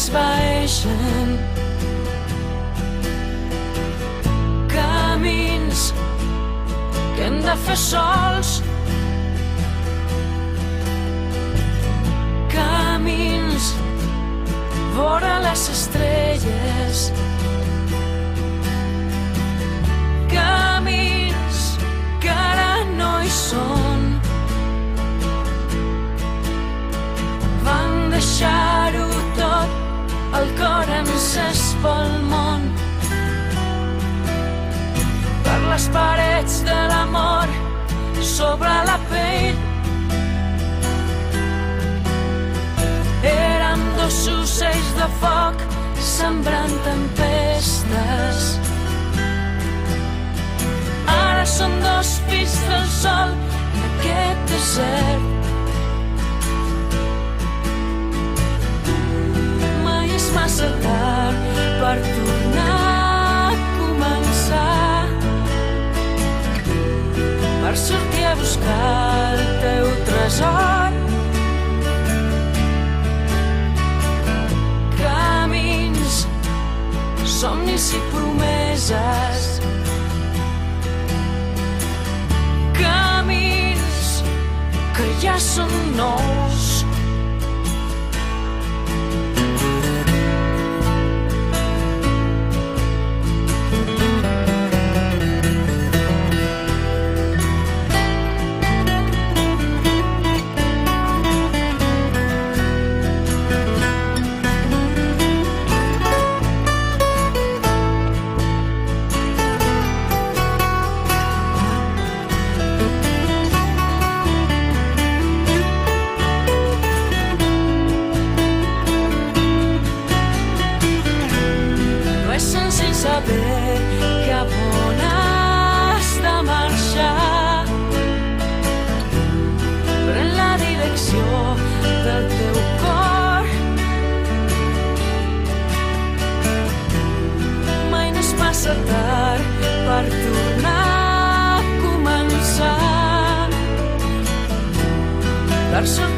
s'esvaeixen, camins que hem de fer sols, camins vora les estrelles, camins que ara no hi són. Van deixar-ho tot, el cor encès pel món. Per les parets de l'amor, sobre la pell. Érem dos ocells de foc, sembrant tempestes. Ara som dos fills del sol en aquest desert. Massa tard per tornar a començar, per sortir a buscar el teu tresor. Camins, somnis i promeses, camins que ja són nous. Saber cap on has de marxar. Pren la direcció del teu cor. Mai no és massa tard per tornar a començar, per sortir